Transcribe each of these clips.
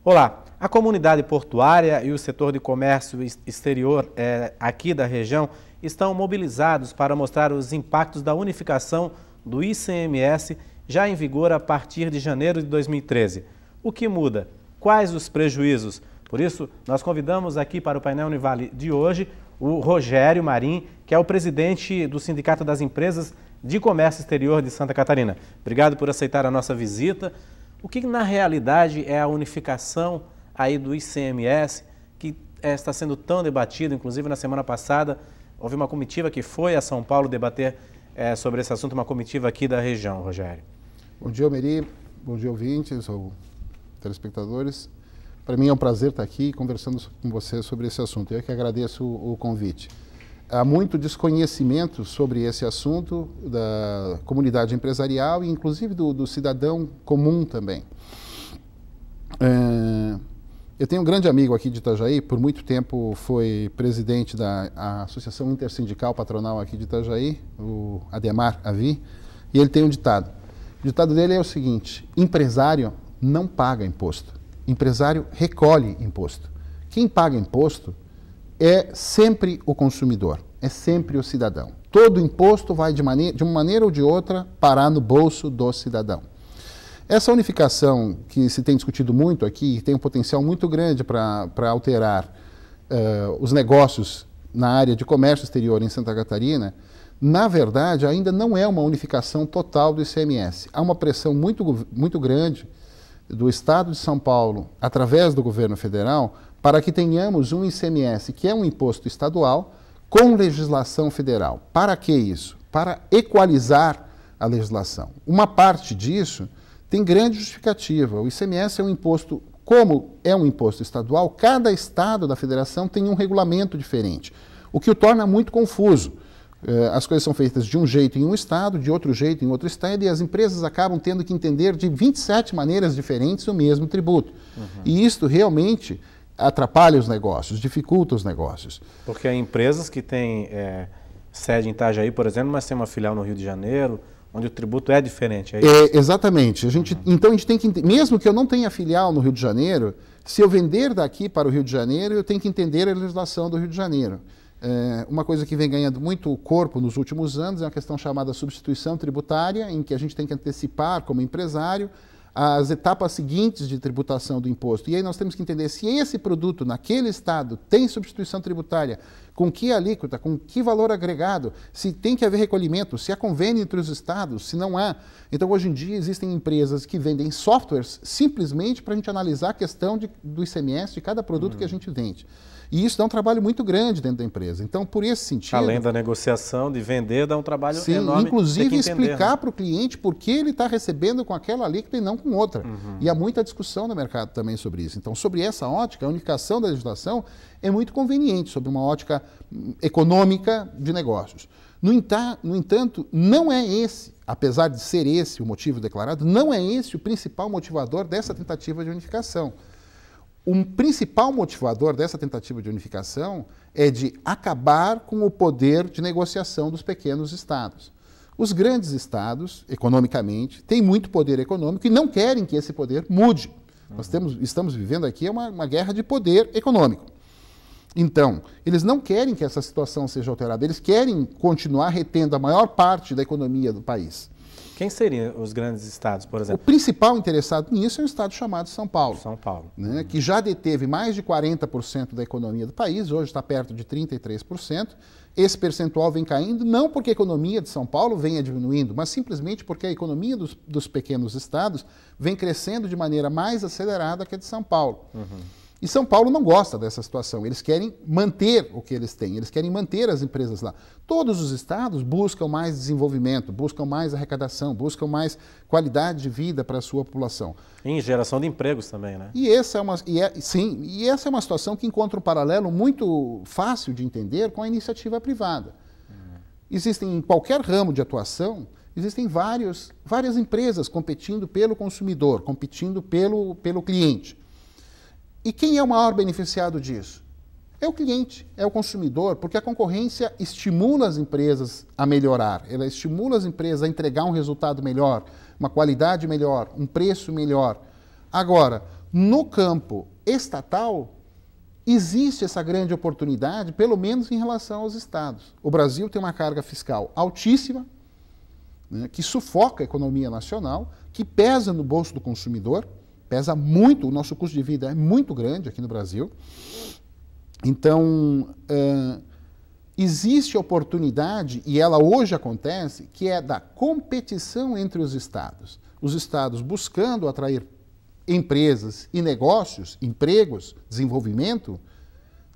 Olá, a comunidade portuária e o setor de comércio exterior aqui da região estão mobilizados para mostrar os impactos da unificação do ICMS já em vigor a partir de janeiro de 2013. O que muda? Quais os prejuízos? Por isso, nós convidamos aqui para o painel Univale de hoje o Rogério Marim, que é o presidente do Sindicato das Empresas de Comércio Exterior de Santa Catarina. Obrigado por aceitar a nossa visita. O que na realidade é a unificação aí do ICMS, que está sendo tão debatido, inclusive na semana passada houve uma comitiva que foi a São Paulo debater sobre esse assunto, uma comitiva aqui da região, Rogério. Bom dia, Almeri, bom dia, ouvintes ou telespectadores. Para mim é um prazer estar aqui conversando com você sobre esse assunto. Eu que agradeço o convite. Há muito desconhecimento sobre esse assunto da comunidade empresarial e inclusive do cidadão comum também. Eu tenho um grande amigo aqui de Itajaí, por muito tempo foi presidente da Associação Intersindical Patronal aqui de Itajaí, o Ademar Avi, e ele tem um ditado. O ditado dele é o seguinte: empresário não paga imposto, empresário recolhe imposto. Quem paga imposto é sempre o consumidor, é sempre o cidadão. Todo imposto vai de uma maneira ou de outra parar no bolso do cidadão. Essa unificação que se tem discutido muito aqui tem um potencial muito grande para alterar os negócios na área de comércio exterior em Santa Catarina. Na verdade, ainda não é uma unificação total do ICMS. Há uma pressão muito grande do Estado de São Paulo, através do governo federal, para que tenhamos um ICMS, que é um imposto estadual, com legislação federal. Para que isso? Para equalizar a legislação. Uma parte disso tem grande justificativa. O ICMS é um imposto, como é um imposto estadual, cada estado da federação tem um regulamento diferente, o que o torna muito confuso. As coisas são feitas de um jeito em um estado, de outro jeito em outro estado, e as empresas acabam tendo que entender de 27 maneiras diferentes o mesmo tributo. E isto realmente atrapalha os negócios, dificulta os negócios. Porque há empresas que têm sede em Itajaí, por exemplo, mas tem uma filial no Rio de Janeiro, onde o tributo é diferente. Exatamente. Então a gente tem que, mesmo que eu não tenha filial no Rio de Janeiro, se eu vender daqui para o Rio de Janeiro, eu tenho que entender a legislação do Rio de Janeiro. Uma coisa que vem ganhando muito corpo nos últimos anos é uma questão chamada substituição tributária, em que a gente tem que antecipar como empresário as etapas seguintes de tributação do imposto. E aí nós temos que entender se esse produto naquele estado tem substituição tributária, com que alíquota, com que valor agregado, se tem que haver recolhimento, se há convênio entre os estados, se não há. Então, hoje em dia, existem empresas que vendem softwares simplesmente para a gente analisar a questão do ICMS de cada produto que a gente vende. E isso dá um trabalho muito grande dentro da empresa. Então, por esse sentido... Além da negociação, de vender, dá um trabalho sim, enorme. Inclusive explicar para o cliente por que ele está recebendo com aquela alíquota e não com outra. E há muita discussão no mercado também sobre isso. Então, sobre essa ótica, a unificação da legislação é muito conveniente, sobre uma ótica econômica de negócios. No entanto, não é esse, apesar de ser esse o motivo declarado, não é esse o principal motivador dessa tentativa de unificação. O principal motivador dessa tentativa de unificação é de acabar com o poder de negociação dos pequenos estados. Os grandes estados, economicamente, têm muito poder econômico e não querem que esse poder mude. Nós estamos vivendo aqui uma guerra de poder econômico. Então, eles não querem que essa situação seja alterada, eles querem continuar retendo a maior parte da economia do país. Quem seriam os grandes estados, por exemplo? O principal interessado nisso é um estado chamado São Paulo. São Paulo. Né, que já deteve mais de 40% da economia do país, hoje está perto de 33%. Esse percentual vem caindo, não porque a economia de São Paulo venha diminuindo, mas simplesmente porque a economia dos pequenos estados vem crescendo de maneira mais acelerada que a de São Paulo. E São Paulo não gosta dessa situação, eles querem manter o que eles têm, eles querem manter as empresas lá. Todos os estados buscam mais desenvolvimento, buscam mais arrecadação, buscam mais qualidade de vida para a sua população. E em geração de empregos também, né? E essa é uma situação que encontra um paralelo muito fácil de entender com a iniciativa privada. Existem, em qualquer ramo de atuação, existem várias empresas competindo pelo consumidor, competindo pelo cliente. E quem é o maior beneficiado disso? É o cliente, é o consumidor, porque a concorrência estimula as empresas a melhorar, ela estimula as empresas a entregar um resultado melhor, uma qualidade melhor, um preço melhor. Agora, No campo estatal, existe essa grande oportunidade, pelo menos em relação aos estados. O Brasil tem uma carga fiscal altíssima, né, que sufoca a economia nacional, que pesa no bolso do consumidor, pesa muito, o nosso custo de vida é muito grande aqui no Brasil. Então, existe oportunidade, e ela hoje acontece, que é da competição entre os estados. Os estados buscando atrair empresas e negócios, empregos, desenvolvimento,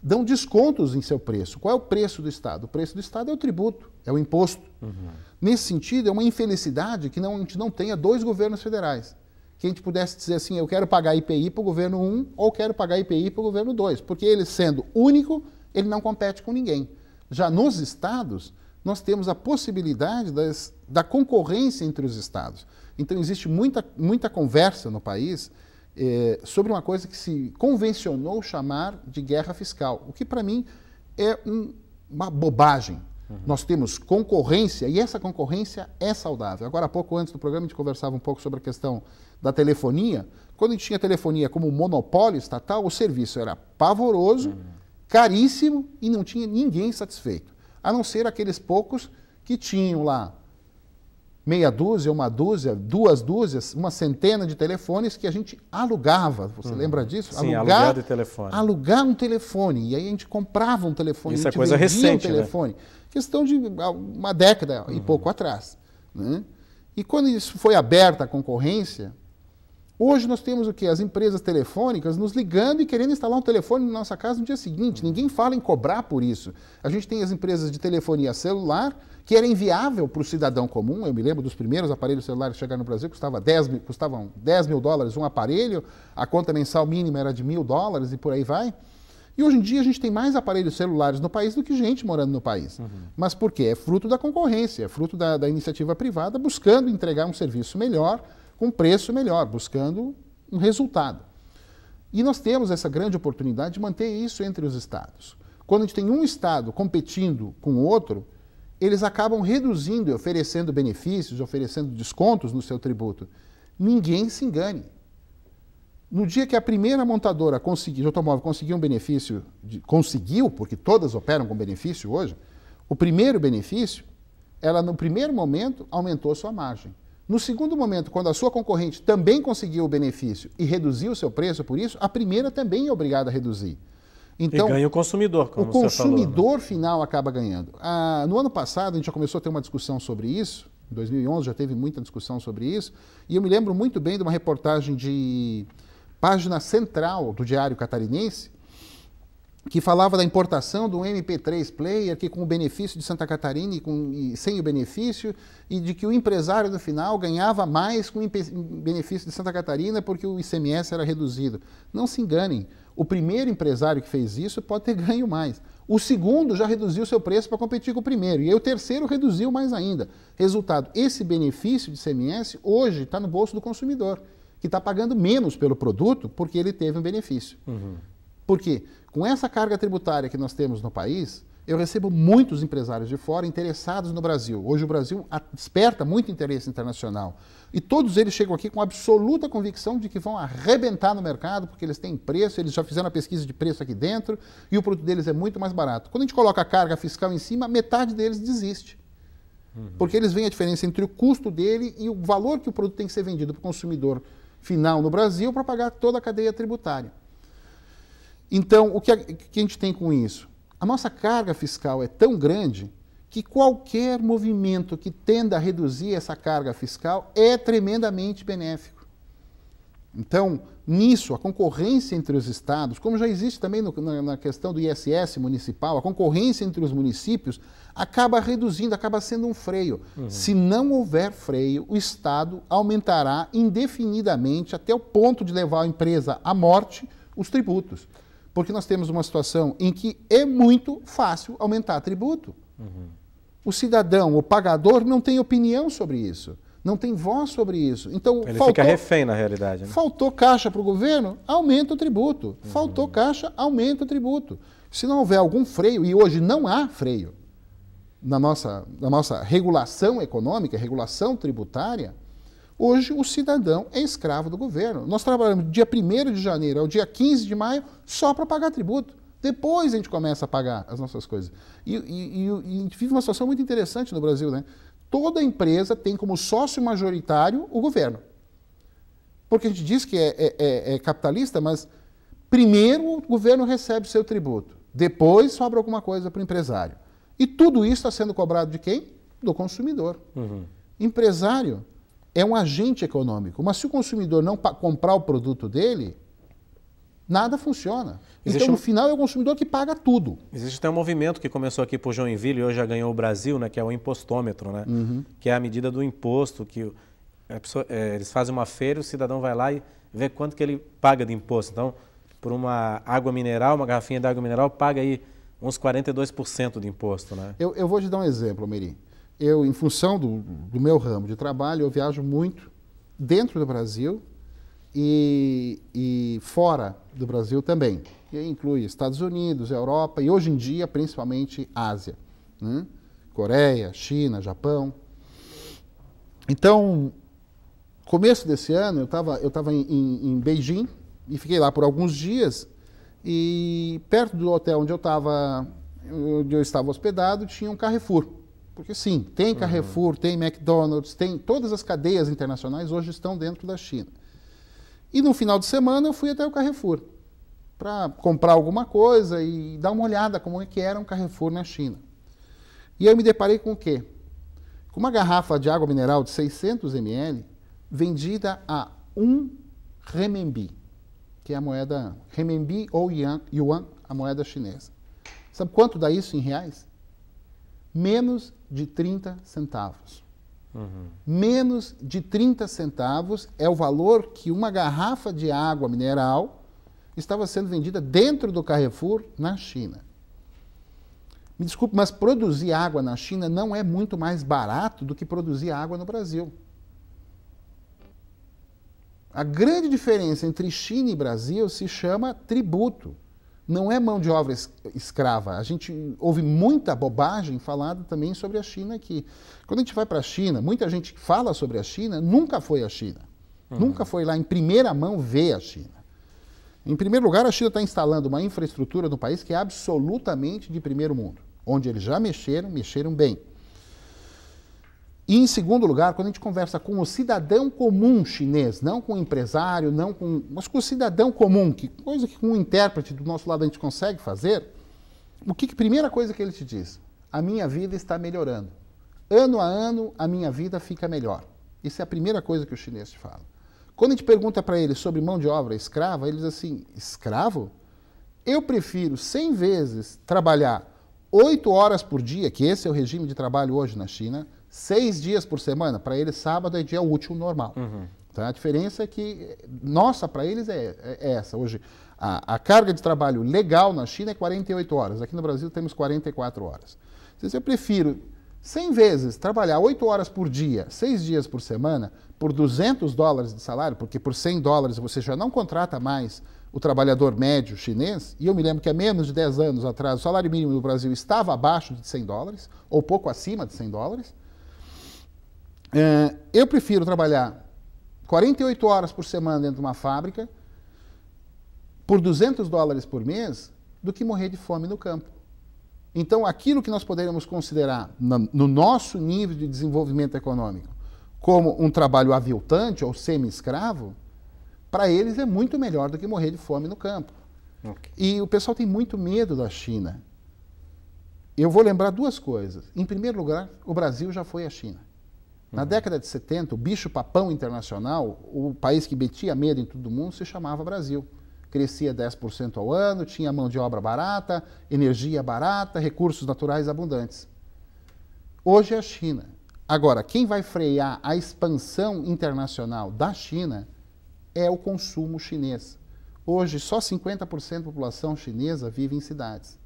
dão descontos em seu preço. Qual é o preço do Estado? O preço do Estado é o tributo, é o imposto. Nesse sentido, é uma infelicidade que a gente não tenha dois governos federais. Que a gente pudesse dizer assim, eu quero pagar IPI para o governo 1 ou quero pagar IPI para o governo 2. Porque ele, sendo único, ele não compete com ninguém. Já nos estados, nós temos a possibilidade da concorrência entre os estados. Então, existe muita conversa no país sobre uma coisa que se convencionou chamar de guerra fiscal, o que, para mim, é uma bobagem. Nós temos concorrência e essa concorrência é saudável. Agora, há pouco antes do programa, a gente conversava um pouco sobre a questão da telefonia. Quando a gente tinha telefonia como monopólio estatal, o serviço era pavoroso, caríssimo e não tinha ninguém satisfeito, a não ser aqueles poucos que tinham lá meia dúzia, uma dúzia, duas dúzias, uma centena de telefones que a gente alugava. Você lembra disso? Sim, alugar de telefone. Alugar um telefone. E aí a gente comprava um telefone. Isso é coisa recente, um telefone. Né? Questão de uma década e pouco atrás. Né? E quando isso foi aberta à concorrência, hoje nós temos o quê? As empresas telefônicas nos ligando e querendo instalar um telefone na nossa casa no dia seguinte. Ninguém fala em cobrar por isso. A gente tem as empresas de telefonia celular, que era inviável para o cidadão comum. Eu me lembro dos primeiros aparelhos celulares que chegaram no Brasil, custavam 10 mil dólares um aparelho, a conta mensal mínima era de $1.000 e por aí vai. E hoje em dia a gente tem mais aparelhos celulares no país do que gente morando no país. Mas por quê? É fruto da concorrência, é fruto da iniciativa privada buscando entregar um serviço melhor, com preço melhor, buscando um resultado. E nós temos essa grande oportunidade de manter isso entre os estados. Quando a gente tem um estado competindo com o outro, eles acabam reduzindo e oferecendo benefícios, oferecendo descontos no seu tributo. Ninguém se engane. No dia que a primeira montadora de automóvel conseguiu um benefício, conseguiu, porque todas operam com benefício hoje, o primeiro benefício, ela no primeiro momento aumentou a sua margem. No segundo momento, quando a sua concorrente também conseguiu o benefício e reduziu o seu preço por isso, a primeira também é obrigada a reduzir. Então, e ganha o consumidor, como você falou. O consumidor final acaba ganhando. No ano passado, a gente já começou a ter uma discussão sobre isso. Em 2011 já teve muita discussão sobre isso. E eu me lembro muito bem de uma reportagem de página central do Diário Catarinense, que falava da importação do MP3 player, que com o benefício de Santa Catarina e sem o benefício, e de que o empresário no final ganhava mais com o benefício de Santa Catarina porque o ICMS era reduzido. Não se enganem, o primeiro empresário que fez isso pode ter ganho mais. O segundo já reduziu seu preço para competir com o primeiro, e aí o terceiro reduziu mais ainda. Resultado, esse benefício de ICMS hoje está no bolso do consumidor, que está pagando menos pelo produto porque ele teve um benefício. Por quê? Com essa carga tributária que nós temos no país, eu recebo muitos empresários de fora interessados no Brasil. Hoje o Brasil desperta muito interesse internacional. E todos eles chegam aqui com absoluta convicção de que vão arrebentar no mercado, porque eles têm preço, eles já fizeram a pesquisa de preço aqui dentro, e o produto deles é muito mais barato. Quando a gente coloca a carga fiscal em cima, metade deles desiste. Porque eles veem a diferença entre o custo dele e o valor que o produto tem que ser vendido para o consumidor final no Brasil para pagar toda a cadeia tributária. Então, o que a gente tem com isso? A nossa carga fiscal é tão grande que qualquer movimento que tenda a reduzir essa carga fiscal é tremendamente benéfico. Então, nisso, a concorrência entre os estados, como já existe também na questão do ISS municipal, a concorrência entre os municípios acaba reduzindo, acaba sendo um freio. Se não houver freio, o Estado aumentará indefinidamente até o ponto de levar a empresa à morte os tributos. Porque nós temos uma situação em que é muito fácil aumentar tributo. O cidadão, o pagador, não tem opinião sobre isso, não tem voz sobre isso. Então, ele fica refém, na realidade. Né? Faltou caixa para o governo, aumenta o tributo. Faltou caixa, aumenta o tributo. Se não houver algum freio, e hoje não há freio na nossa regulação econômica, regulação tributária, Hoje o cidadão é escravo do governo. Nós trabalhamos do dia 1º de janeiro ao dia 15 de maio só para pagar tributo. Depois a gente começa a pagar as nossas coisas. E a gente vive uma situação muito interessante no Brasil, né? Toda empresa tem como sócio majoritário o governo. Porque a gente diz que é capitalista, mas primeiro o governo recebe seu tributo. Depois sobra alguma coisa para o empresário. E tudo isso está sendo cobrado de quem? Do consumidor. Empresário é um agente econômico, mas se o consumidor não comprar o produto dele, nada funciona. Então, no final, é o consumidor que paga tudo. Existe até um movimento que começou aqui por Joinville e hoje já ganhou o Brasil, né, que é o impostômetro, né, que é a medida do imposto, que eles fazem uma feira e o cidadão vai lá e vê quanto que ele paga de imposto. Então, por uma água mineral, uma garrafinha de água mineral, paga aí uns 42% de imposto. Né? Eu vou te dar um exemplo, Meri. Eu, em função do meu ramo de trabalho, eu viajo muito dentro do Brasil e fora do Brasil também. E inclui Estados Unidos, Europa e hoje em dia, principalmente, Ásia. Né? Coreia, China, Japão. Então, começo desse ano, eu estava em Beijing e fiquei lá por alguns dias e perto do hotel onde eu estava hospedado tinha um Carrefour. Porque sim, tem Carrefour, tem McDonald's, tem todas as cadeias internacionais hoje estão dentro da China. E no final de semana eu fui até o Carrefour para comprar alguma coisa e dar uma olhada como é que era um Carrefour na China. E aí eu me deparei com o quê? Com uma garrafa de água mineral de 600 ml vendida a 1 renminbi, que é a moeda renminbi ou yuan, a moeda chinesa. Sabe quanto dá isso em reais? Menos de 30 centavos. Menos de 30 centavos é o valor que uma garrafa de água mineral estava sendo vendida dentro do Carrefour na China. Me desculpe, mas produzir água na China não é muito mais barato do que produzir água no Brasil. A grande diferença entre China e Brasil se chama tributo. Não é mão de obra escrava. A gente ouve muita bobagem falada também sobre a China aqui. Quando a gente vai para a China, muita gente que fala sobre a China nunca foi à China. Nunca foi lá em primeira mão ver a China. Em primeiro lugar, a China está instalando uma infraestrutura no país que é absolutamente de primeiro mundo, onde eles já mexeram bem. E em segundo lugar, quando a gente conversa com o cidadão comum chinês, não com o empresário, mas com o cidadão comum, coisa que com um intérprete do nosso lado a gente consegue fazer, primeira coisa que ele te diz? A minha vida está melhorando. Ano a ano, a minha vida fica melhor. Isso é a primeira coisa que o chinês te fala. Quando a gente pergunta para ele sobre mão de obra escrava, ele diz assim, escravo? Eu prefiro 100 vezes trabalhar 8 horas por dia, que esse é o regime de trabalho hoje na China, 6 dias por semana. Para eles, sábado é dia útil normal. Tá? A diferença é que, nossa, para eles é essa. Hoje, a carga de trabalho legal na China é 48 horas. Aqui no Brasil temos 44 horas. Eu prefiro 100 vezes trabalhar 8 horas por dia, 6 dias por semana, por $200 de salário, porque por $100 você já não contrata mais o trabalhador médio chinês, e eu me lembro que há menos de 10 anos atrás o salário mínimo no Brasil estava abaixo de $100, ou pouco acima de $100. Eu prefiro trabalhar 48 horas por semana dentro de uma fábrica por $200 por mês do que morrer de fome no campo. Então, aquilo que nós poderíamos considerar no nosso nível de desenvolvimento econômico como um trabalho aviltante ou semi-escravo, para eles é muito melhor do que morrer de fome no campo. Okay. E o pessoal tem muito medo da China. Eu vou lembrar duas coisas. Em primeiro lugar, o Brasil já foi a China. Na década de 70, o bicho-papão internacional, o país que metia medo em todo mundo, se chamava Brasil. Crescia 10% ao ano, tinha mão de obra barata, energia barata, recursos naturais abundantes. Hoje é a China. Agora, quem vai frear a expansão internacional da China é o consumo chinês. Hoje, só 50% da população chinesa vive em cidades.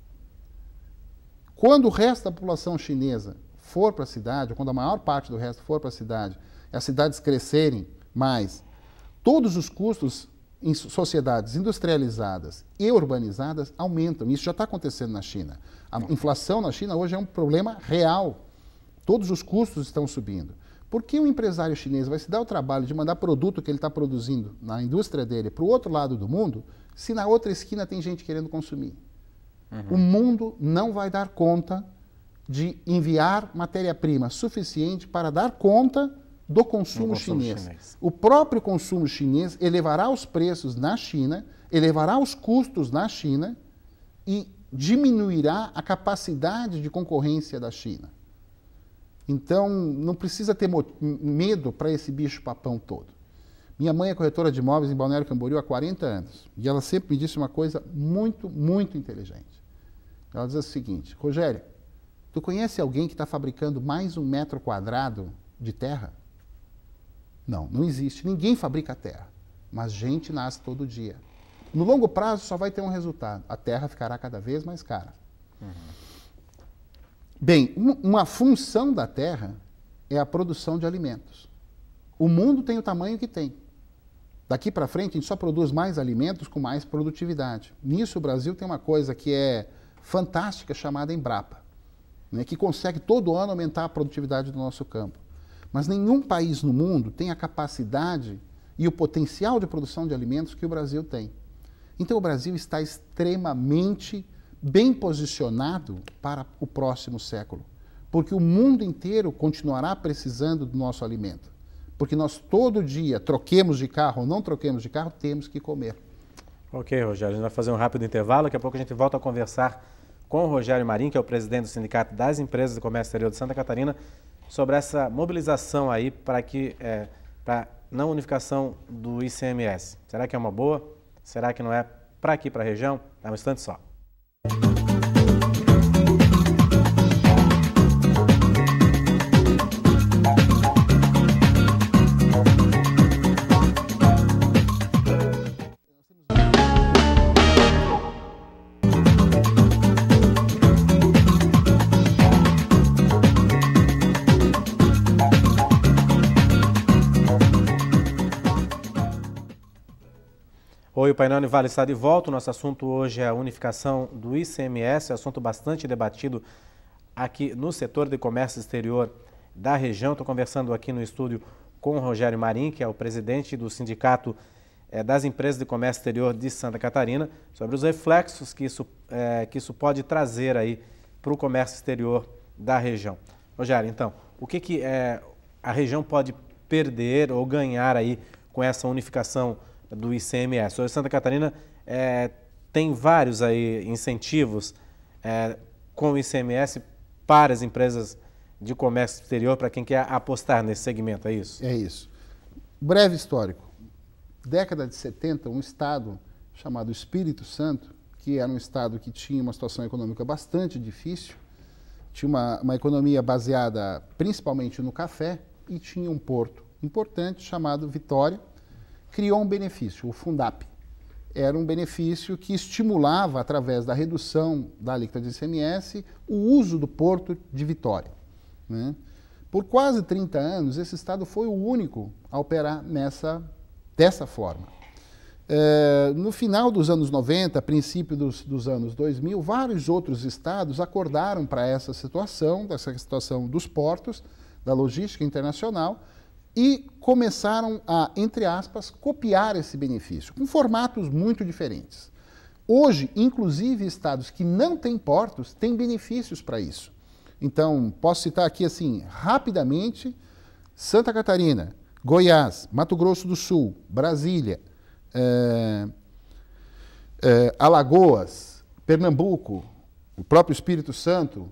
Quando o resto da população chinesa for para a cidade, ou quando a maior parte do resto for para a cidade, e as cidades crescerem mais, todos os custos em sociedades industrializadas e urbanizadas aumentam. Isso já está acontecendo na China. A inflação na China hoje é um problema real. Todos os custos estão subindo. Por que um empresário chinês vai se dar o trabalho de mandar produto que ele está produzindo na indústria dele para o outro lado do mundo, se na outra esquina tem gente querendo consumir? O mundo não vai dar conta de enviar matéria-prima suficiente para dar conta do consumo chinês. O próprio consumo chinês elevará os preços na China, elevará os custos na China e diminuirá a capacidade de concorrência da China. Então, não precisa ter medo para esse bicho-papão todo. Minha mãe é corretora de imóveis em Balneário Camboriú há 40 anos. E ela sempre me disse uma coisa muito, muito inteligente. Ela diz o seguinte: Rogério, tu conhece alguém que está fabricando mais 1 metro quadrado de terra? Não, não existe. Ninguém fabrica terra. Mas gente nasce todo dia. No longo prazo só vai ter um resultado. A terra ficará cada vez mais cara. Bem, uma função da terra é a produção de alimentos. O mundo tem o tamanho que tem. Daqui para frente, a gente só produz mais alimentos com mais produtividade. Nisso, o Brasil tem uma coisa que é fantástica, chamada Embrapa, né, que consegue todo ano aumentar a produtividade do nosso campo. Mas nenhum país no mundo tem a capacidade e o potencial de produção de alimentos que o Brasil tem. Então, o Brasil está extremamente bem posicionado para o próximo século, porque o mundo inteiro continuará precisando do nosso alimento, porque nós todo dia, troquemos de carro ou não troquemos de carro, temos que comer. Ok, Rogério, a gente vai fazer um rápido intervalo, daqui a pouco a gente volta a conversar com o Rogério Marim, que é o presidente do Sindicato das Empresas de Comércio Exterior de Santa Catarina, sobre essa mobilização aí para não unificação do ICMS. Será que é uma boa? Será que não é para aqui, para a região? Dá um instante só. Oi, o Painel Univale está de volta. O nosso assunto hoje é a unificação do ICMS, assunto bastante debatido aqui no setor de comércio exterior da região. Estou conversando aqui no estúdio com o Rogério Marim, que é o presidente do Sindicato das Empresas de Comércio Exterior de Santa Catarina, sobre os reflexos que isso pode trazer aí para o comércio exterior da região. Rogério, então, o que a região pode perder ou ganhar aí com essa unificação do ICMS? Hoje Santa Catarina tem vários aí incentivos com o ICMS para as empresas de comércio exterior, para quem quer apostar nesse segmento, é isso? É isso. Breve histórico. Década de 70, um estado chamado Espírito Santo, que era um estado que tinha uma situação econômica bastante difícil, tinha uma economia baseada principalmente no café e tinha um porto importante chamado Vitória, criou um benefício, o Fundap. Era um benefício que estimulava, através da redução da alíquota de ICMS, o uso do porto de Vitória, né? Por quase 30 anos, esse estado foi o único a operar dessa forma. No final dos anos 90, princípio dos anos 2000, vários outros estados acordaram para essa situação dos portos, da logística internacional, e começaram a, entre aspas, copiar esse benefício, com formatos muito diferentes. Hoje, inclusive, estados que não têm portos têm benefícios para isso. Então, posso citar aqui, assim, rapidamente, Santa Catarina, Goiás, Mato Grosso do Sul, Brasília, Alagoas, Pernambuco, o próprio Espírito Santo.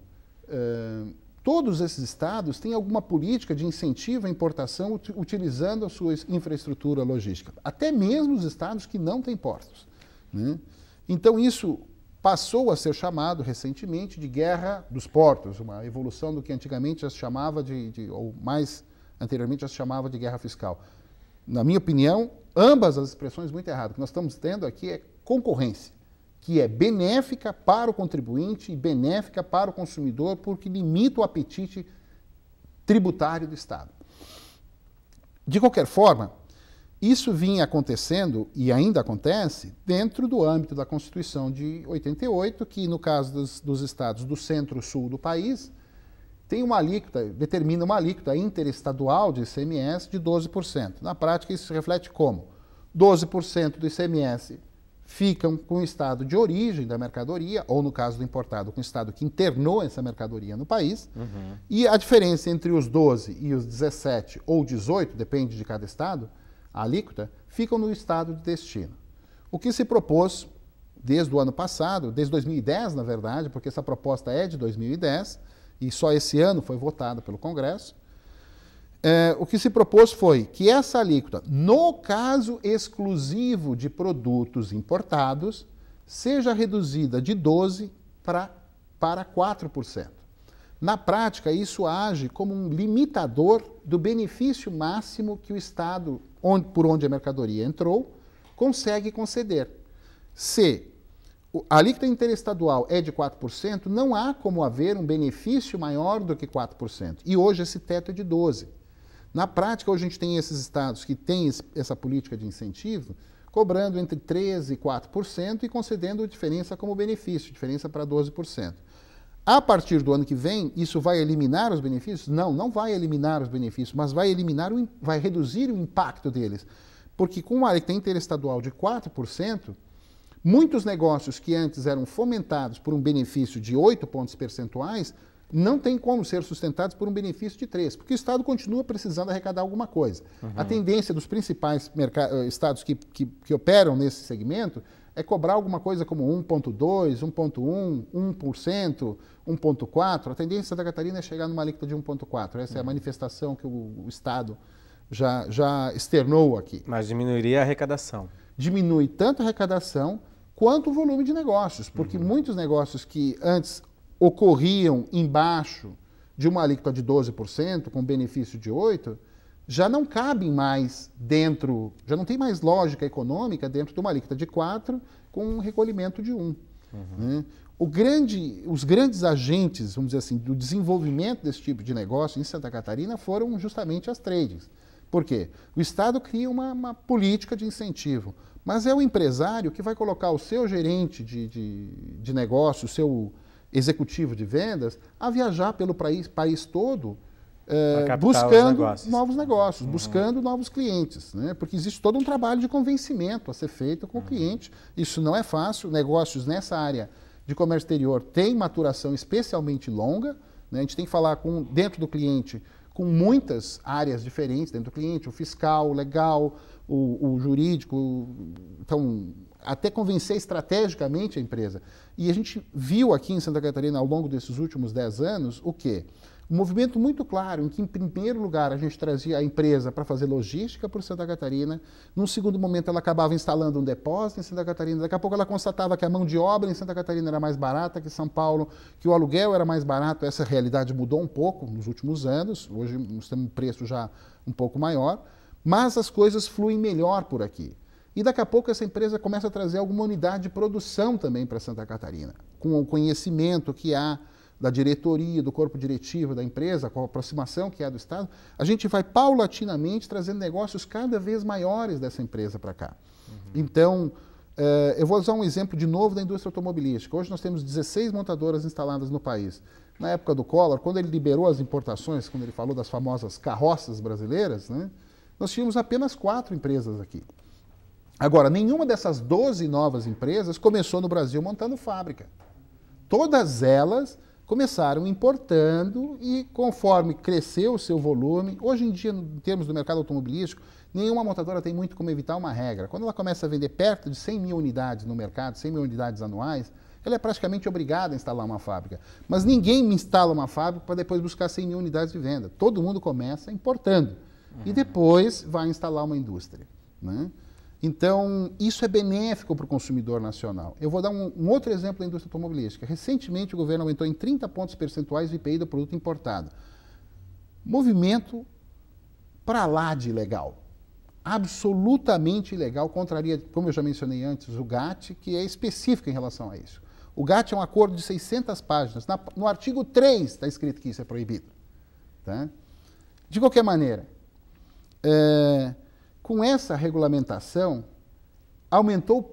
Todos esses estados têm alguma política de incentivo à importação utilizando a sua infraestrutura logística. Até mesmo os estados que não têm portos, né? Então isso passou a ser chamado recentemente de guerra dos portos, uma evolução do que antigamente já se chamava ou mais anteriormente já se chamava de guerra fiscal. Na minha opinião, ambas as expressões muito erradas. O que nós estamos tendo aqui é concorrência, que é benéfica para o contribuinte e benéfica para o consumidor, porque limita o apetite tributário do Estado. De qualquer forma, isso vinha acontecendo e ainda acontece dentro do âmbito da Constituição de 88, que no caso dos estados do centro-sul do país, tem uma alíquota, determina uma alíquota interestadual de ICMS de 12%. Na prática, isso se reflete como? 12% do ICMS ficam com o estado de origem da mercadoria, ou no caso do importado, com o estado que internou essa mercadoria no país, e a diferença entre os 12 e os 17 ou 18, depende de cada estado, a alíquota, ficam no estado de destino. O que se propôs desde o ano passado, desde 2010, na verdade, porque essa proposta é de 2010, e só esse ano foi votada pelo Congresso, o que se propôs foi que essa alíquota, no caso exclusivo de produtos importados, seja reduzida de 12% para 4%. Na prática, isso age como um limitador do benefício máximo que o Estado, por onde a mercadoria entrou, consegue conceder. Se a alíquota interestadual é de 4%, não há como haver um benefício maior do que 4%. E hoje esse teto é de 12%. Na prática, hoje a gente tem esses estados que têm essa política de incentivo, cobrando entre 13% e 4% e concedendo diferença como benefício, diferença para 12%. A partir do ano que vem, isso vai eliminar os benefícios? Não, não vai eliminar os benefícios, mas vai reduzir o impacto deles. Porque com uma alíquota interestadual de 4%, muitos negócios que antes eram fomentados por um benefício de 8 pontos percentuais não tem como ser sustentados por um benefício de 3, porque o Estado continua precisando arrecadar alguma coisa. A tendência dos principais estados que operam nesse segmento é cobrar alguma coisa como 1,2%, 1,1%, 1%, 1,4%. A tendência de Santa Catarina é chegar numa alíquota de 1,4%. Essa é a manifestação que o Estado já externou aqui. Mas diminuiria a arrecadação. Diminui tanto a arrecadação quanto o volume de negócios, porque muitos negócios que antes ocorriam embaixo de uma alíquota de 12%, com benefício de 8%, já não cabem mais dentro, já não tem mais lógica econômica dentro de uma alíquota de 4%, com um recolhimento de 1%. Né? Os grandes agentes, vamos dizer assim, do desenvolvimento desse tipo de negócio em Santa Catarina foram justamente as tradings. Por quê? O Estado cria uma política de incentivo, mas é o empresário que vai colocar o seu gerente de negócio, o seu executivo de vendas, a viajar pelo país todo, buscando novos negócios, buscando novos clientes, né? Porque existe todo um trabalho de convencimento a ser feito com o cliente. Isso não é fácil. Negócios nessa área de comércio exterior têm maturação especialmente longa, né? A gente tem que falar dentro do cliente com muitas áreas diferentes dentro do cliente, o fiscal, o legal, o jurídico, então até convencer estrategicamente a empresa. E a gente viu aqui em Santa Catarina, ao longo desses últimos 10 anos, o quê? Um movimento muito claro, em que, em primeiro lugar, a gente trazia a empresa para fazer logística por Santa Catarina, num segundo momento ela acabava instalando um depósito em Santa Catarina, daqui a pouco ela constatava que a mão de obra em Santa Catarina era mais barata que em São Paulo, que o aluguel era mais barato. Essa realidade mudou um pouco nos últimos anos, hoje nós temos um preço já um pouco maior, mas as coisas fluem melhor por aqui. E daqui a pouco essa empresa começa a trazer alguma unidade de produção também para Santa Catarina, com o conhecimento que há da diretoria, do corpo diretivo da empresa, com a aproximação que há do Estado, a gente vai paulatinamente trazendo negócios cada vez maiores dessa empresa para cá. Então, eu vou usar um exemplo de novo da indústria automobilística. Hoje nós temos 16 montadoras instaladas no país. Na época do Collor, quando ele liberou as importações, quando ele falou das famosas carroças brasileiras, né, nós tínhamos apenas 4 empresas aqui. Agora, nenhuma dessas 12 novas empresas começou no Brasil montando fábrica. Todas elas começaram importando e, conforme cresceu o seu volume, hoje em dia, em termos do mercado automobilístico, nenhuma montadora tem muito como evitar uma regra. Quando ela começa a vender perto de 100 mil unidades no mercado, 100 mil unidades anuais, ela é praticamente obrigada a instalar uma fábrica. Mas ninguém me instala uma fábrica para depois buscar 100 mil unidades de venda. Todo mundo começa importando e depois vai instalar uma indústria, né? Então, isso é benéfico para o consumidor nacional. Eu vou dar um outro exemplo da indústria automobilística. Recentemente, o governo aumentou em 30 pontos percentuais o IPI do produto importado. Movimento para lá de ilegal. Absolutamente ilegal, contraria, como eu já mencionei antes, o GATT, que é específico em relação a isso. O GATT é um acordo de 600 páginas. No artigo 3 está escrito que isso é proibido. Tá? De qualquer maneira, com essa regulamentação, aumentou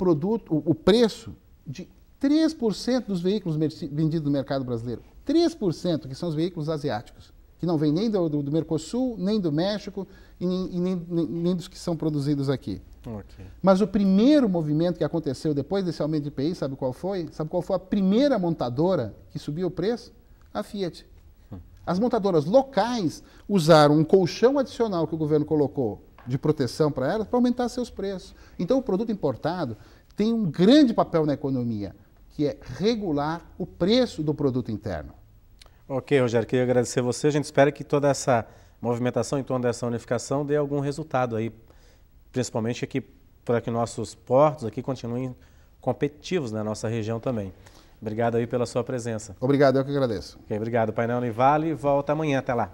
o preço de 3% dos veículos vendidos no mercado brasileiro. 3%, que são os veículos asiáticos, que não vêm nem do Mercosul, nem do México e nem dos que são produzidos aqui. Okay. Mas o primeiro movimento que aconteceu depois desse aumento de IPI, sabe qual foi? Sabe qual foi a primeira montadora que subiu o preço? A Fiat. As montadoras locais usaram um colchão adicional que o governo colocou de proteção para elas para aumentar seus preços. Então o produto importado tem um grande papel na economia, que é regular o preço do produto interno. Ok, Rogério, queria agradecer você. A gente espera que toda essa movimentação em torno dessa unificação dê algum resultado aí, principalmente aqui para que nossos portos aqui continuem competitivos na nossa região também. Obrigado aí pela sua presença. Obrigado, eu que agradeço. Ok, obrigado. O Painel Univale volta amanhã. Até lá.